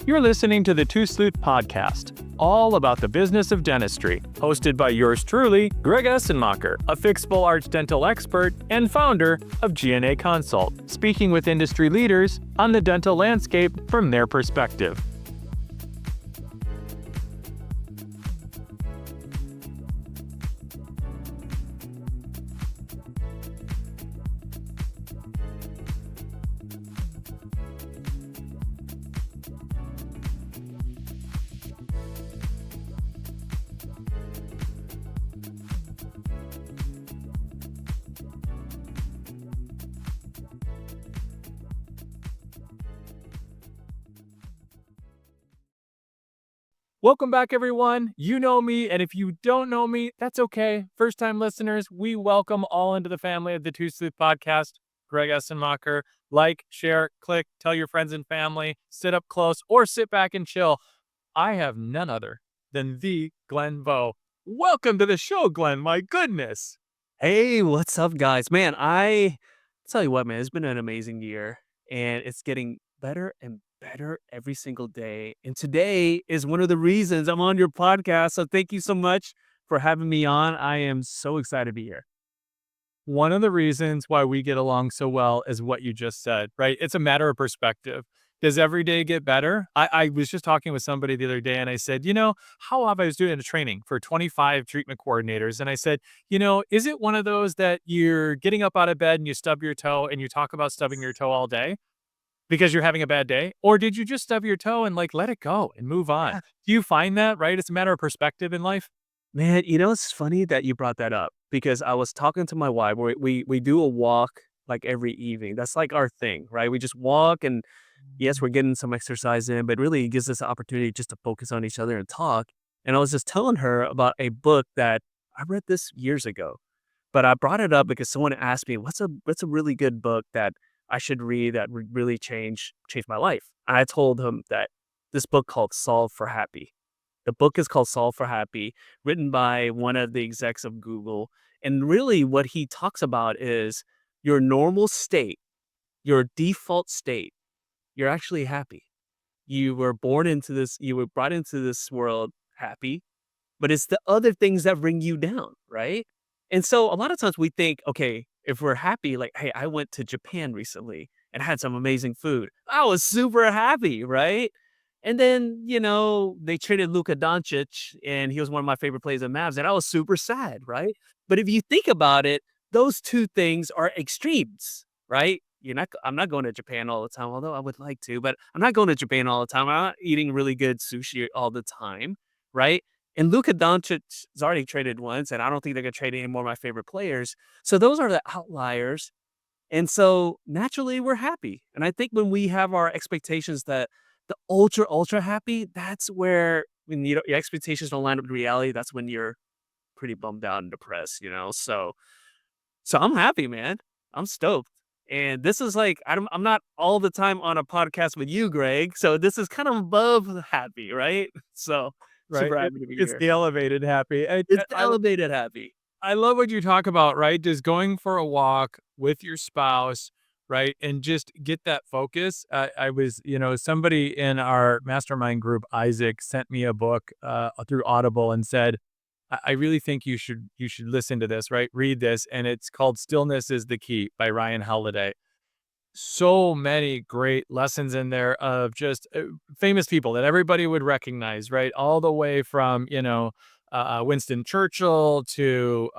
You're listening to the Tooth Sleuth Podcast, all about the business of dentistry, hosted by yours truly, Greg Essenmacher, a fixable arch dental expert and founder of G&A Consult, speaking with industry leaders on the dental landscape from their perspective. Welcome back, everyone. You know me, and if you don't know me, that's okay. First-time listeners, we welcome all into the family of the Tooth Sleuth Podcast. Greg Essenmacher. Like, share, click, tell your friends and family, sit up close, or sit back and chill. I have none other than the Glenn Vo. Welcome to the show, Glenn. My goodness. Hey, what's up, guys? Man, I tell you what, man, it's been an amazing year, and it's getting better and better every single day. And today is one of the reasons I'm on your podcast. So thank you so much for having me on. I am so excited to be here. One of the reasons why we get along so well is what you just said, right? It's a matter of perspective. Does every day get better? I was just talking with somebody the other day and I said, how I was doing a training for 25 treatment coordinators. And I said, is it one of those that you're getting up out of bed and you stub your toe and you talk about stubbing your toe all day because you're having a bad day? Or did you just stub your toe and let it go and move on? Yeah. Do you find that, right? It's a matter of perspective in life. Man, it's funny that you brought that up because I was talking to my wife. We do a walk like every evening. That's like our thing, right? We just walk and yes, we're getting some exercise in, but really it gives us an opportunity just to focus on each other and talk. And I was just telling her about a book that I read this years ago, but I brought it up because someone asked me, what's a really good book that I should read that would really change my life? And I told him that this book called Solve for Happy. The book is called Solve for Happy, written by one of the execs of Google. And really what he talks about is your normal state, your default state. You're actually happy. You were brought into this world happy, but it's the other things that bring you down, right? And so a lot of times we think, okay, if we're happy, like, hey, I went to Japan recently and had some amazing food. I was super happy, right? And then, they traded Luka Doncic and he was one of my favorite players in Mavs and I was super sad, right? But if you think about it, those two things are extremes, right? I'm not going to Japan all the time, although I would like to, but I'm not going to Japan all the time. I'm not eating really good sushi all the time, right? And Luka Doncic has already traded once, and I don't think they're going to trade any more of my favorite players. So those are the outliers. And so naturally we're happy. And I think when we have our expectations that the ultra happy, that's where when your expectations don't line up with reality, that's when you're pretty bummed out and depressed, So I'm happy, man. I'm stoked. And this is I'm not all the time on a podcast with you, Greg. So this is kind of above happy, right? So Right. super happy to be It's here. the elevated happy. It's the elevated happy. I love what you talk about, right? Just going for a walk with your spouse, right? And just get that focus. I was, somebody in our mastermind group, Isaac, sent me a book through Audible and said, I really think you should listen to this, right? Read this. And it's called Stillness is the Key by Ryan Holiday. So many great lessons in there of just famous people that everybody would recognize, right? All the way from, Winston Churchill to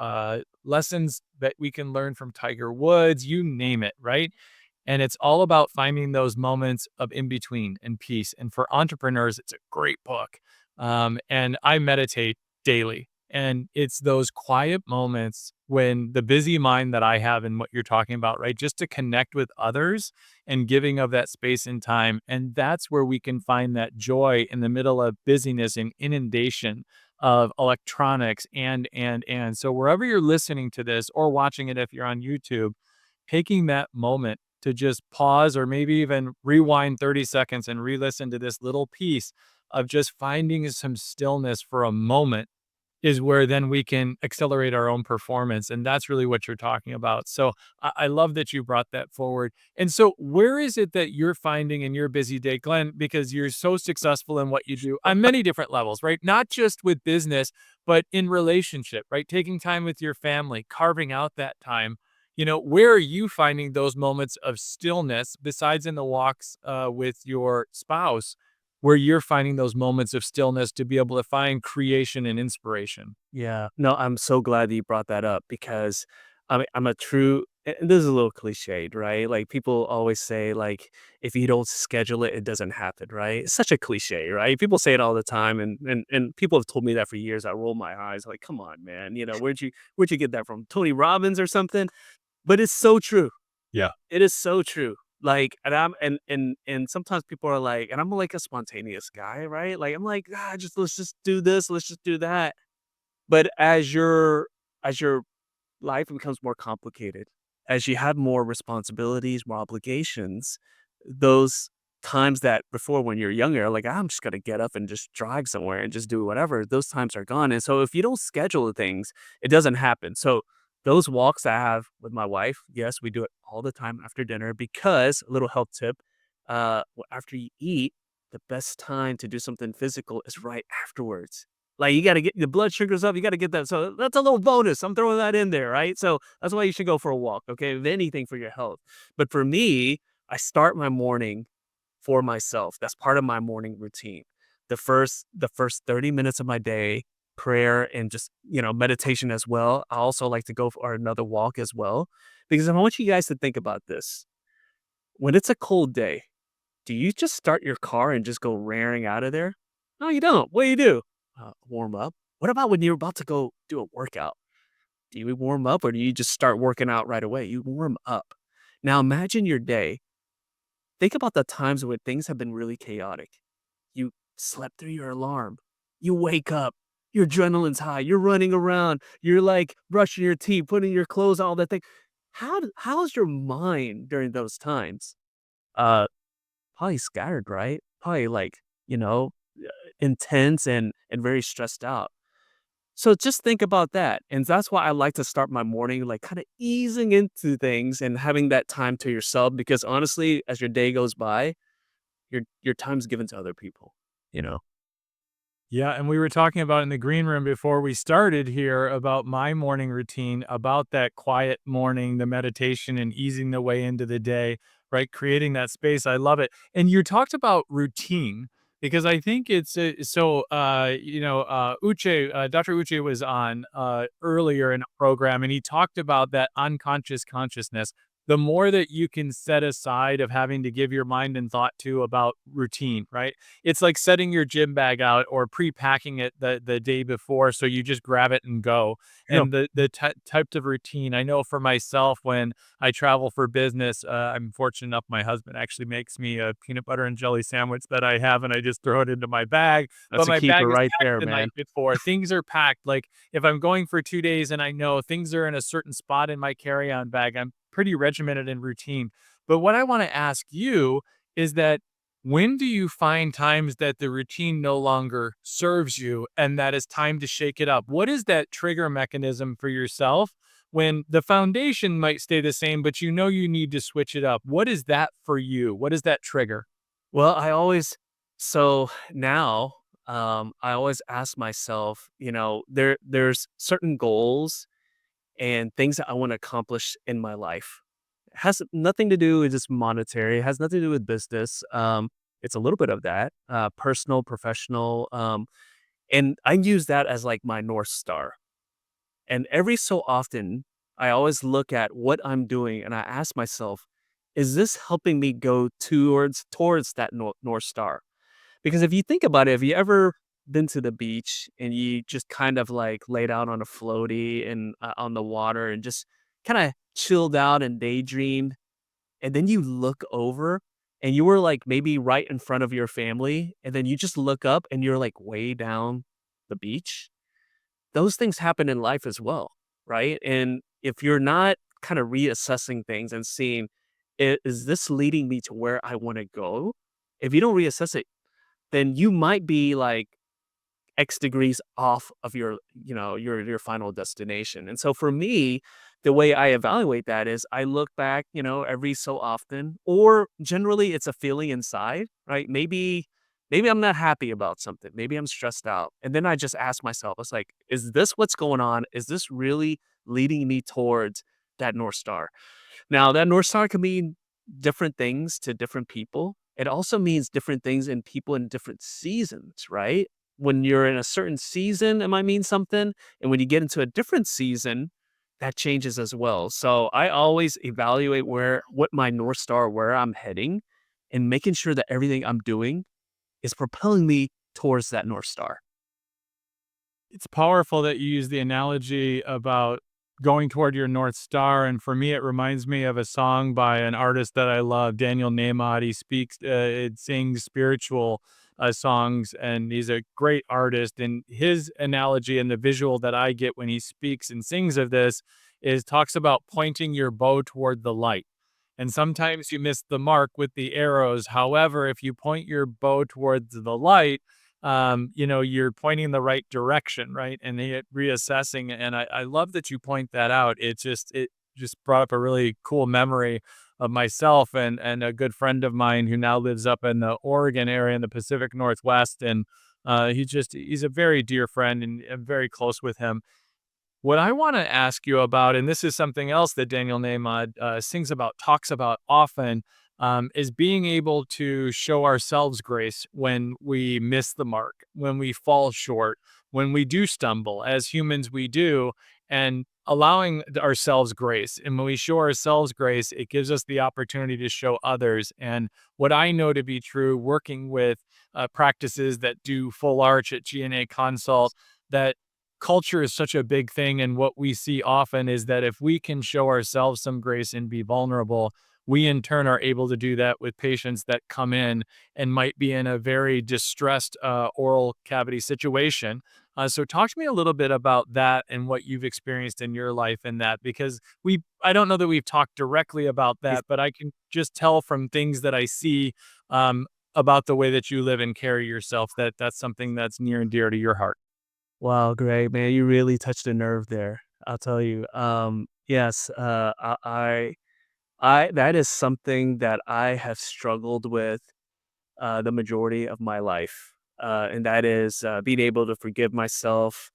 lessons that we can learn from Tiger Woods, you name it, right? And it's all about finding those moments of in between and peace. And for entrepreneurs, it's a great book. And I meditate daily. And it's those quiet moments when the busy mind that I have and what you're talking about, right? Just to connect with others and giving of that space and time. And that's where we can find that joy in the middle of busyness and inundation of electronics and. So wherever you're listening to this or watching it, if you're on YouTube, taking that moment to just pause or maybe even rewind 30 seconds and re-listen to this little piece of just finding some stillness for a moment is where then we can accelerate our own performance. And that's really what you're talking about. So I love that you brought that forward. And so, where is it that you're finding in your busy day, Glenn, because you're so successful in what you do on many different levels, right? Not just with business, but in relationship, right? Taking time with your family, carving out that time. Where are you finding those moments of stillness besides in the walks with your spouse, where you're finding those moments of stillness to be able to find creation and inspiration? Yeah. No, I'm so glad that you brought that up because I'm a true, and this is a little cliched, right? Like people always say, like, if you don't schedule it, it doesn't happen, right? It's such a cliche, right? People say it all the time, and people have told me that for years. I roll my eyes, like, come on, man. Where'd you get that from? Tony Robbins or something? But it's so true. Yeah. It is so true. Like, and I'm and sometimes people are like, and I'm like a spontaneous guy, right? Like I'm like, just let's just do this, let's just do that. But as your life becomes more complicated, as you have more responsibilities, more obligations, those times that before when you're younger, like I'm just gonna get up and just drive somewhere and just do whatever, those times are gone. And so if you don't schedule things, it doesn't happen. So those walks I have with my wife, yes, we do it all the time after dinner because a little health tip, after you eat, the best time to do something physical is right afterwards. Like, you gotta get the blood sugars up, you gotta get that, so that's a little bonus, I'm throwing that in there, right? So, that's why you should go for a walk, okay? If anything for your health. But for me, I start my morning for myself, that's part of my morning routine. The first 30 minutes of my day, prayer and just, meditation as well. I also like to go for another walk as well, because I want you guys to think about this. When it's a cold day, do you just start your car and just go raring out of there? No, you don't. What do you do? Warm up. What about when you're about to go do a workout? Do you warm up or do you just start working out right away? You warm up. Now imagine your day. Think about the times when things have been really chaotic. You slept through your alarm. You wake up. Your adrenaline's high. You're running around. You're like brushing your teeth, putting your clothes on, all that thing. How's your mind during those times? Uh, Probably scattered, right? Probably like, you know, intense and very stressed out. So just think about that. And that's why I like to start my morning like kind of easing into things and having that time to yourself because honestly, as your day goes by, your time's given to other people, you know. Yeah, and we were talking about in the green room before we started here about my morning routine, about that quiet morning, the meditation and easing the way into the day, right? Creating that space. I love it. And you talked about routine because I think it's Uche, Dr. Uche was on earlier in a program and he talked about that unconscious consciousness. The more that you can set aside of having to give your mind and thought to about routine, right? It's like setting your gym bag out or pre-packing it the day before so you just grab it and go. Yeah, And the types of routine, I know for myself when I travel for business, I'm fortunate enough my husband actually makes me a peanut butter and jelly sandwich that I have and I just throw it into my bag. But that's a my keeper bag is right packed there, the night man. before. Things are packed. Like if I'm going for 2 days and I know things are in a certain spot in my carry-on bag, I'm pretty regimented and routine. But what I want to ask you is that when do you find times that the routine no longer serves you and that it's time to shake it up? What is that trigger mechanism for yourself when the foundation might stay the same, but you know you need to switch it up? What is that for you? What is that trigger? Well, so now I always ask myself, there's certain goals and things that I want to accomplish in my life. It has nothing to do with just monetary. It has nothing to do with business. It's a little bit of that, personal, professional, and I use that as like my north star. And every so often, I always look at what I'm doing and I ask myself, is this helping me go towards that north star? Because if you think about it, have you ever been to the beach and you just kind of like laid out on a floaty and on the water and just kind of chilled out and daydreamed, and then you look over and you were like maybe right in front of your family, and then you just look up and you're like way down the beach? Those things happen in life as well, right? And if you're not kind of reassessing things and seeing, is this leading me to where I want to go? If you don't reassess it, then you might be like X degrees off of your final destination. And so for me, the way I evaluate that is I look back, every so often, or generally it's a feeling inside, right? Maybe I'm not happy about something. Maybe I'm stressed out. And then I just ask myself, it's like, is this what's going on? Is this really leading me towards that North Star? Now, that North Star can mean different things to different people. It also means different things in people in different seasons, right? When you're in a certain season, it might mean something. And when you get into a different season, that changes as well. So I always evaluate what my North Star, where I'm heading, and making sure that everything I'm doing is propelling me towards that North Star. It's powerful that you use the analogy about going toward your North Star. And for me, it reminds me of a song by an artist that I love, Daniel Nahmad. It sings spiritual songs, and he's a great artist. And his analogy and the visual that I get when he speaks and sings of this is talks about pointing your bow toward the light. And sometimes you miss the mark with the arrows. However, if you point your bow towards the light, you're pointing in the right direction, right? And reassessing. And I love that you point that out. It just brought up a really cool memory of myself and a good friend of mine who now lives up in the Oregon area in the Pacific Northwest. And he's a very dear friend, and I'm very close with him. What I want to ask you about, and this is something else that Daniel Nahmad sings about, talks about often, is being able to show ourselves grace when we miss the mark, when we fall short, when we do stumble. As humans, we do, and allowing ourselves grace. And when we show ourselves grace, it gives us the opportunity to show others. And what I know to be true, working with practices that do full arch at GNA Consult, that culture is such a big thing. And what we see often is that if we can show ourselves some grace and be vulnerable, we in turn are able to do that with patients that come in and might be in a very distressed oral cavity situation. So talk to me a little bit about that and what you've experienced in your life in that, because I don't know that we've talked directly about Is- that, but I can just tell from things that I see about the way that you live and carry yourself, that that's something that's near and dear to your heart. Wow, Greg, man, you really touched a nerve there. I'll tell you. Yes, that is something that I have struggled with the majority of my life, and that is being able to forgive myself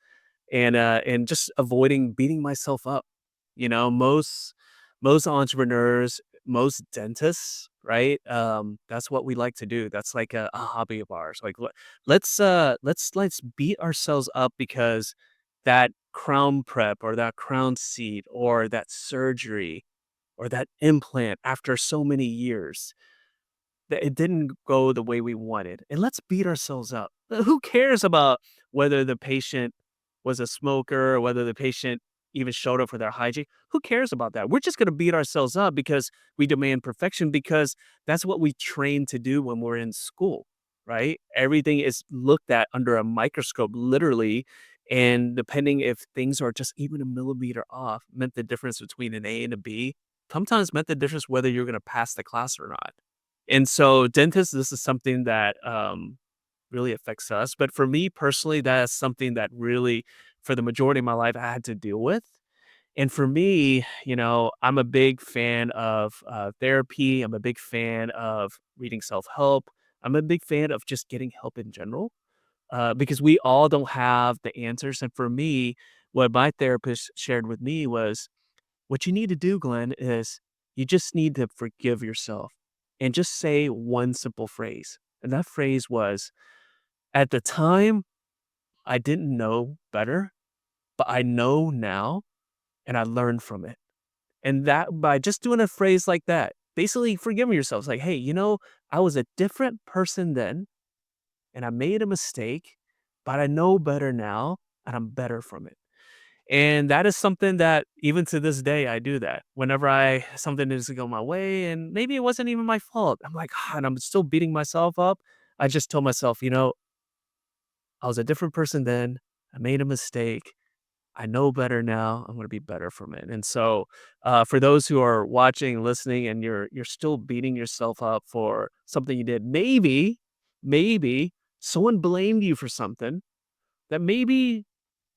and just avoiding beating myself up. Most entrepreneurs, most dentists, right? That's what we like to do. That's like a hobby of ours. Like let's beat ourselves up because that crown prep or that crown seat or that surgery or that implant after so many years that it didn't go the way we wanted. And let's beat ourselves up. Who cares about whether the patient was a smoker or whether the patient even showed up for their hygiene? Who cares about that? We're just going to beat ourselves up because we demand perfection because that's what we train to do when we're in school, right? Everything is looked at under a microscope, literally. And depending if things are just even a millimeter off, meant the difference between an A and a B, sometimes meant the difference whether you're going to pass the class or not. And so dentists, this is something that really affects us. But for me personally, that is something that really, for the majority of my life, I had to deal with. And for me, I'm a big fan of therapy. I'm a big fan of reading self help. I'm a big fan of just getting help in general because we all don't have the answers. And for me, what my therapist shared with me was what you need to do, Glenn, is you just need to forgive yourself and just say one simple phrase. And that phrase was, at the time, I didn't know better, but I know now and I learned from it. And that by just doing a phrase like that, basically forgiving yourself, it's like, hey, I was a different person then and I made a mistake, but I know better now and I'm better from it. And that is something that even to this day, I do that. Whenever something doesn't go my way and maybe it wasn't even my fault. I'm like, and I'm still beating myself up. I just told myself, I was a different person then. I made a mistake. I know better now. I'm going to be better from it. And so, for those who are watching, listening, and you're still beating yourself up for something you did, maybe someone blamed you for something, that maybe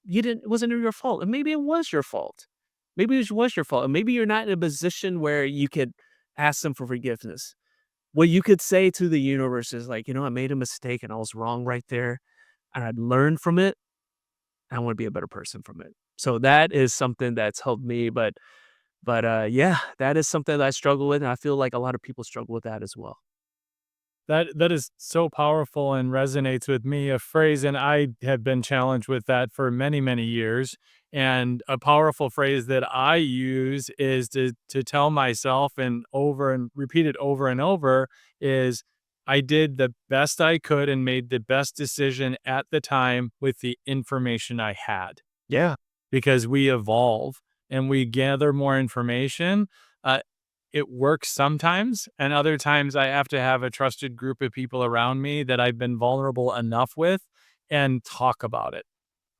it wasn't your fault, and maybe it was your fault. Maybe it was your fault, and maybe you're not in a position where you could ask them for forgiveness. What you could say to the universe is like, I made a mistake and I was wrong right there, and I'd learned from it. I want to be a better person from it. So that is something that's helped me. But yeah, that is something that I struggle with, and I feel like a lot of people struggle with that as well. That is so powerful and resonates with me, a phrase, and I have been challenged with that for many, many years. And a powerful phrase that I use is to tell myself and repeat it over and over is I did the best I could and made the best decision at the time with the information I had, Yeah. because we evolve and we gather more information. Uh, it works sometimes, and other times I have to have a trusted group of people around me that I've been vulnerable enough with and talk about it.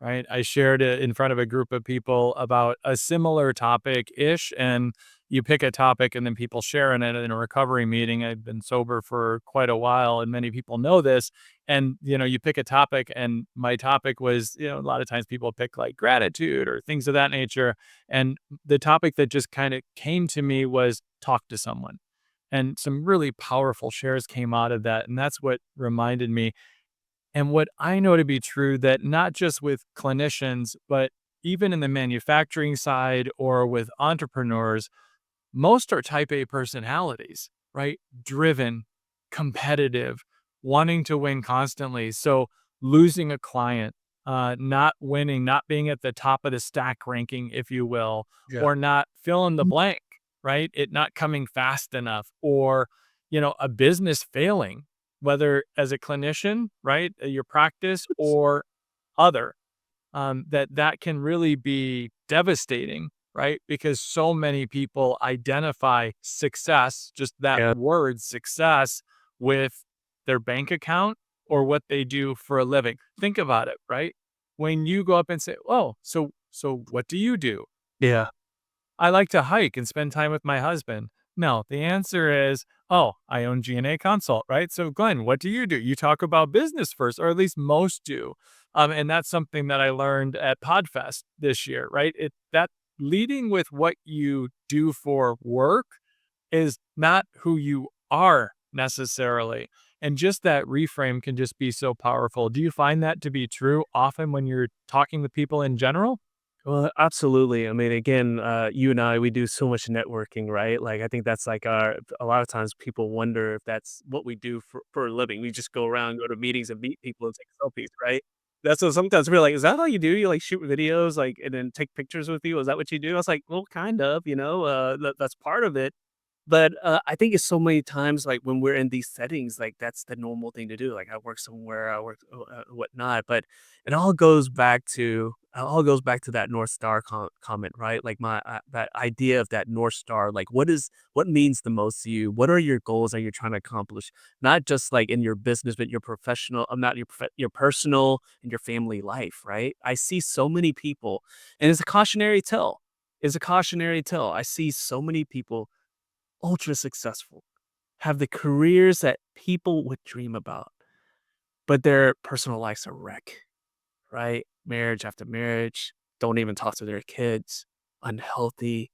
Right? I shared it in front of a group of people about a similar topic-ish, and you pick a topic and then people share in it in a recovery meeting. I've been sober for quite a while, and many people know this. And, you pick a topic, and my topic was, a lot of times people pick like gratitude or things of that nature. And the topic that just kind of came to me was talk to someone. And some really powerful shares came out of that. And that's what reminded me and what I know to be true, that not just with clinicians, but even in the manufacturing side or with entrepreneurs, most are type A personalities, right? Driven, competitive, wanting to win constantly. So losing a client, not winning, not being at the top of the stack ranking, if you will, Yeah. or not fill in the blank, right? It not coming fast enough, or, a business failing, whether as a clinician, right? Your practice or other, that can really be devastating, right? Because so many people identify success, just that Yeah. word success, with their bank account or what they do for a living. Think about it, right? When you go up and say, "Oh, so what do you do?" Yeah. I like to hike and spend time with my husband. No, the answer is, oh, I own G&A Consult, right? So, Glenn, what do? You talk about business first, or at least most do. And that's something that I learned at Podfest this year, right? That leading with what you do for work is not who you are necessarily. And just that reframe can just be so powerful. Do you find that to be true often when you're talking with people in general? Well, absolutely. I mean, again, you and I, we do so much networking, right? Like, I think that's like a lot of times people wonder if that's what we do for a living. We just go around, go to meetings and meet people and take selfies, right? That's what sometimes we're like, is that all you do? You like shoot videos, like, and then take pictures with you? Is that what you do? I was like, well, kind of, that's part of it. But, I think it's so many times, like, when we're in these settings, like, that's the normal thing to do, like, I work somewhere, I work, whatnot, but it all goes back to that North Star comment, right? Like, that idea of that North Star, like, what means the most to you? What are your goals that you're trying to accomplish? Not just, like, in your business, but your professional not your personal and your family life, right? I see so many people, and it's a cautionary tale. It's a cautionary tale. I see so many people ultra successful, have the careers that people would dream about, but their personal life's a wreck, right? Marriage after marriage, don't even talk to their kids, unhealthy,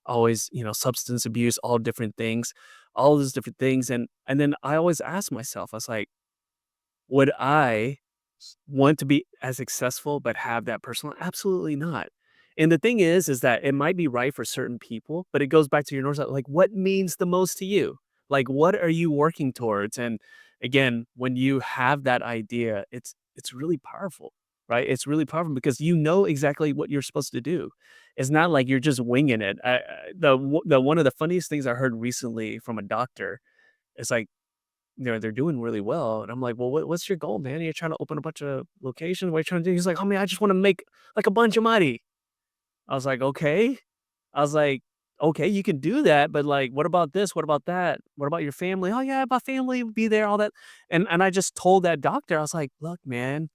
always, substance abuse, all those different things. And then I always ask myself, I was like, would I want to be as successful but have that personal? Absolutely not. And the thing is that it might be right for certain people, but it goes back to your North Star. Like, what means the most to you? Like, what are you working towards? And again, when you have that idea, it's really powerful, right? It's really powerful because you know exactly what you're supposed to do. It's not like you're just winging it. The one of the funniest things I heard recently from a doctor is like, they're doing really well, and I'm like, "Well, what's your goal, man? You're trying to open a bunch of locations? What are you trying to do?" He's like, "Oh, man, I just wanna make, like, a bunch of money." I was like, "Okay." I was like, "Okay, you can do that, but, like, what about this? What about that? What about your family?" "Oh, yeah, my family will be there, all that." And I just told that doctor, I was like, "Look, man,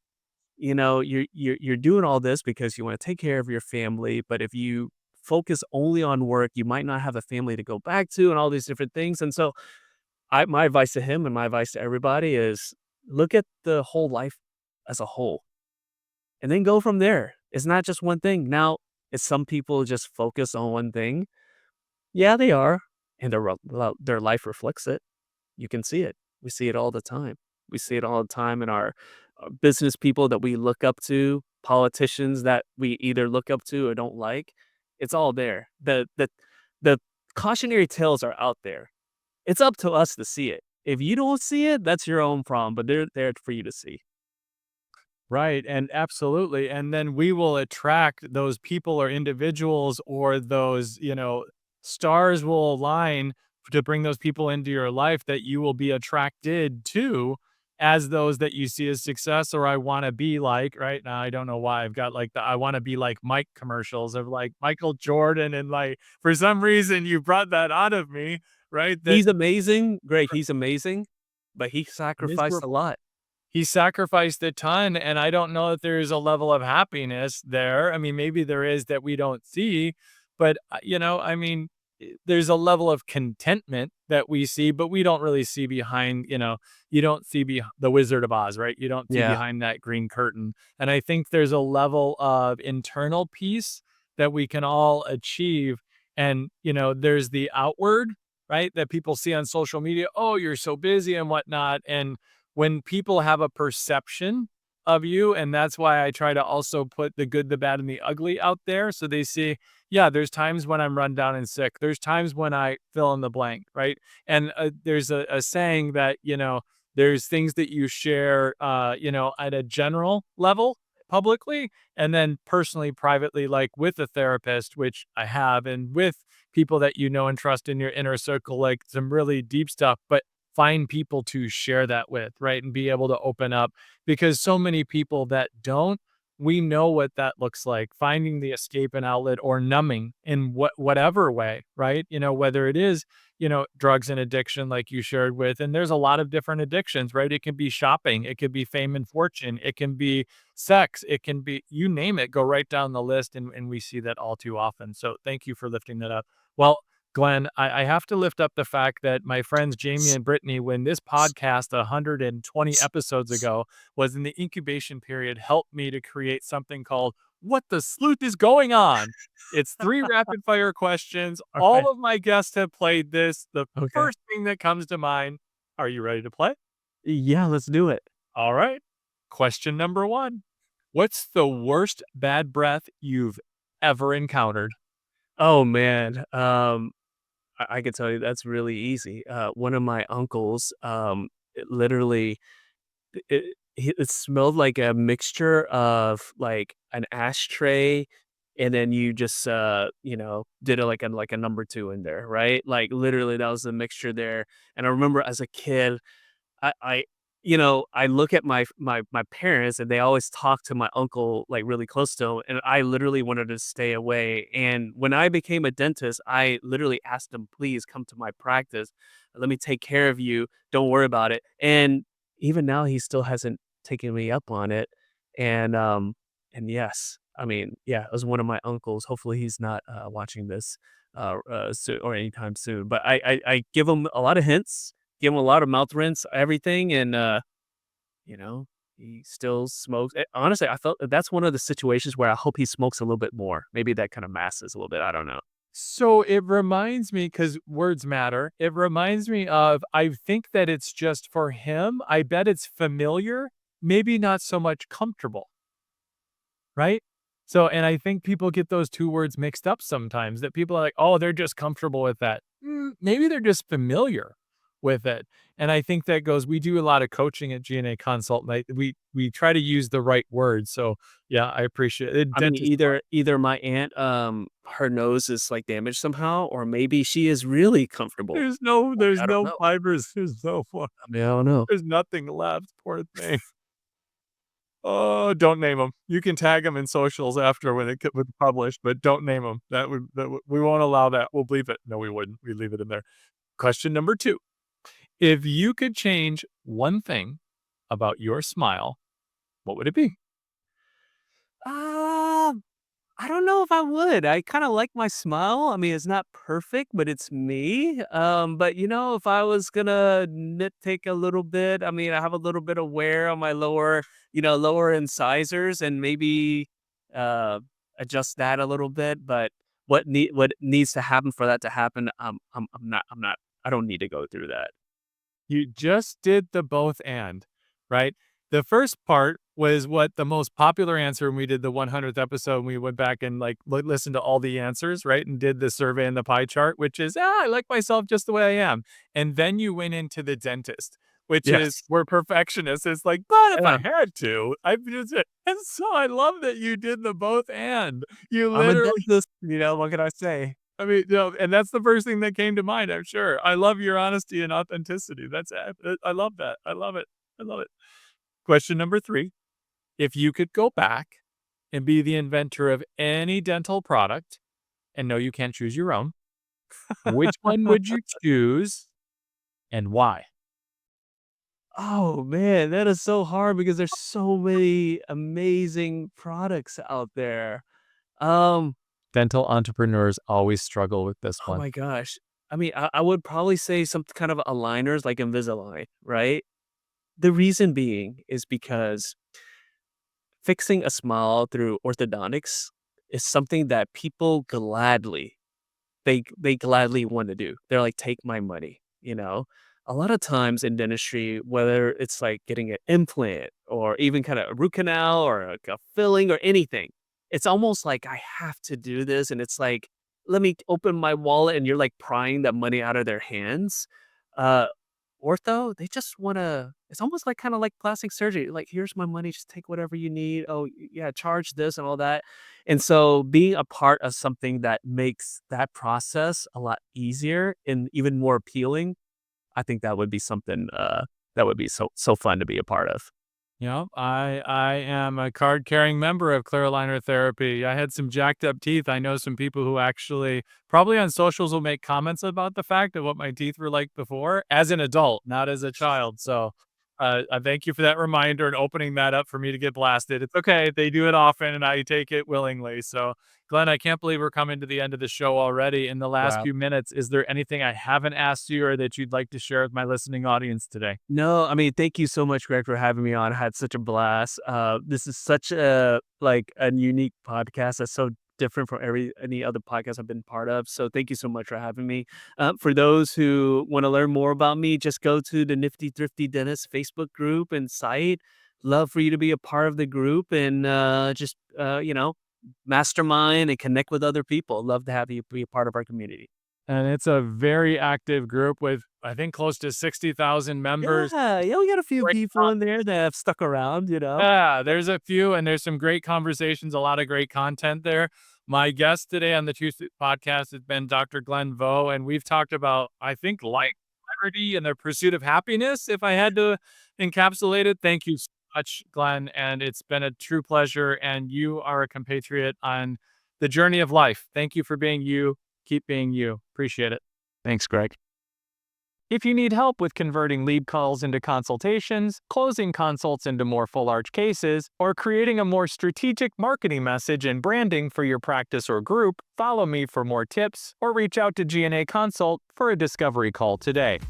you're doing all this because you wanna take care of your family, but if you focus only on work, you might not have a family to go back to and all these different things." And so my advice to him and my advice to everybody is look at the whole life as a whole. and then go from there. It's not just one thing. Now, is some people just focus on one thing? Yeah, they are, and their life reflects it. You can see it. We see it all the time. We see it all the time in our business people that we look up to, politicians that we either look up to or don't like. It's all there. The cautionary tales are out there. It's up to us to see it. If you don't see it, that's your own problem, but they're there for you to see. Right. And absolutely. And then we will attract those people or individuals, or those, stars will align to bring those people into your life that you will be attracted to, as those that you see as success, or I want to be like. Right now, I don't know why I've got like the I want to be like Mike commercials of like Michael Jordan. And like, for some reason, you brought that out of me, right? That He's amazing. Great. He's amazing, but he sacrificed a miserable. lot. He sacrificed a ton, and I don't know if there's a level of happiness there. I mean, maybe there is that we don't see, but, I mean, there's a level of contentment that we see, but we don't really see behind, you don't see the Wizard of Oz, right? You don't see Yeah. behind that green curtain. And I think there's a level of internal peace that we can all achieve. And, there's the outward, right? That people see on social media. Oh, you're so busy and whatnot. And when people have a perception of you, and that's why I try to also put the good, the bad, and the ugly out there. So they see, yeah, there's times when I'm run down and sick. There's times when I fill in the blank, right? And there's a saying that, there's things that you share, at a general level publicly, and then personally, privately, like with a therapist, which I have, and with people that you know and trust in your inner circle, like some really deep stuff. But find people to share that with, right? And be able to open up, because so many people that don't, we know what that looks like, finding the escape and outlet, or numbing in whatever way, right? Whether it is, drugs and addiction, like you shared with, and there's a lot of different addictions, right? It can be shopping, it could be fame and fortune, it can be sex, it can be, you name it, go right down the list. And we see that all too often. So thank you for lifting that up. Well, Glenn, I have to lift up the fact that my friends Jamie and Brittany, when this podcast 120 episodes ago was in the incubation period, helped me to create something called What the Sleuth is Going On. It's 3 rapid fire questions. All right. All of my guests have played this. The Okay. first thing that comes to mind, are you ready to play? Yeah, let's do it. All right. Question number 1. What's the worst bad breath you've ever encountered? Oh man. I can tell you that's really easy. One of my uncles, it literally, it smelled like a mixture of like an ashtray, and then you just, did it like a number two in there, right? Like literally, that was the mixture there. And I remember as a kid, I I look at my parents, and they always talk to my uncle, like, really close to him, and I literally wanted to stay away. And when I became a dentist, I literally asked him, "Please come to my practice. Let me take care of you. Don't worry about it." And even now, he still hasn't taken me up on it. And yes, I mean, yeah, it was one of my uncles. Hopefully, he's not, watching this, or anytime soon. But I give him a lot of hints, give him a lot of mouth rinse, everything, and, you know, he still smokes. Honestly, I felt that's one of the situations where I hope he smokes a little bit more. Maybe that kinda masks a little bit, I don't know. So it reminds me, because words matter. It reminds me of, I think that it's just for him. I bet it's familiar, maybe not so much comfortable, right? So, and I think people get those two words mixed up sometimes, that people are like, oh, they're just comfortable with that. Maybe they're just familiar with it. And I think that goes, we do a lot of coaching at GNA Consult. And we try to use the right words. So yeah, I appreciate it. I mean, Dentist. either my aunt, her nose is, like, damaged somehow, or maybe she is really comfortable. There's I don't no know. fibers. There's no I mean, I don't know. There's nothing left, poor thing. Oh, don't name them. You can tag them in socials after when it was published, but don't name them. We won't allow that. We'll leave it. No, we wouldn't. We leave it in there. Question number 2. If you could change one thing about your smile, what would it be? Ah. I don't know if I would. I kinda like my smile. I mean, it's not perfect, but it's me. But, if I was gonna nitpick a little bit, I mean, I have a little bit of wear on my lower incisors and maybe, uh, adjust that a little bit, but what needs to happen for that to happen, I'm not I don't need to go through that. You just did the both and, right? The first part was what the most popular answer when we did the 100th episode, and we went back and like listened to all the answers, right? And did the survey and the pie chart, which is, I like myself just the way I am. And then you went into the dentist, which is Yes. we're perfectionists. It's like, but if I Yeah. had to, I just, and so I love that you did the both and you I'm a literally dentist, what can I say? I mean, and that's the first thing that came to mind, I'm sure. I love your honesty and authenticity. I love that. I love it. I love it. Question number 3. If you could go back and be the inventor of any dental product, and no, you can't choose your own, which one would you choose and why? Oh, man, that is so hard because there's so many amazing products out there. Um, Dental entrepreneurs always struggle with this oh one. my gosh. I mean, I would probably say some kind of aligners like Invisalign, right? The reason being is because fixing a smile through orthodontics is something that people they gladly want to do. They're like, take my money. A lot of times in dentistry, whether it's like getting an implant or even kind of a root canal or like a filling or anything, it's almost like I have to do this. And it's like, let me open my wallet and you're like prying that money out of their hands. Uh, Ortho, they just want to, it's almost like kind of like plastic surgery. Like, here's my money, just take whatever you need. Oh, yeah, charge this and all that. And so being a part of something that makes that process a lot easier and even more appealing, I think that would be something that would be so fun to be a part of. I am a card-carrying member of clear aligner therapy. I had some jacked up teeth. I know some people who actually probably on socials will make comments about the fact of what my teeth were like before as an adult, not as a child. So, I thank you for that reminder and opening that up for me to get blasted. It's okay. They do it often, and I take it willingly. So, Glenn, I can't believe we're coming to the end of the show already. In the last Wow. few minutes, is there anything I haven't asked you or that you'd like to share with my listening audience today? No, I mean, thank you so much, Greg, for having me on. I had such a blast. This is such a unique podcast that's so different from any other podcast I've been part of. So thank you so much for having me. For those who want to learn more about me, just go to the Nifty Thrifty Dentists Facebook group and site. Love for you to be a part of the group and just mastermind and connect with other people. Love to have you be a part of our community. And it's a very active group with, I think, close to 60,000 members. Yeah, yeah, we got a few Great people in there that have stuck around. Yeah, there's a few, and there's some great conversations, a lot of great content there. My guest today on the Tooth Sleuth Podcast has been Dr. Glenn Vo, and we've talked about, I think, life, clarity, and the pursuit of happiness, if I had to encapsulate it. Thank you so much, Glenn, and it's been a true pleasure, and you are a compatriot on the journey of life. Thank you for being you. Keep being you. Appreciate it. Thanks, Greg. If you need help with converting lead calls into consultations, closing consults into more full arch cases, or creating a more strategic marketing message and branding for your practice or group, follow me for more tips or reach out to G&A Consult for a discovery call today.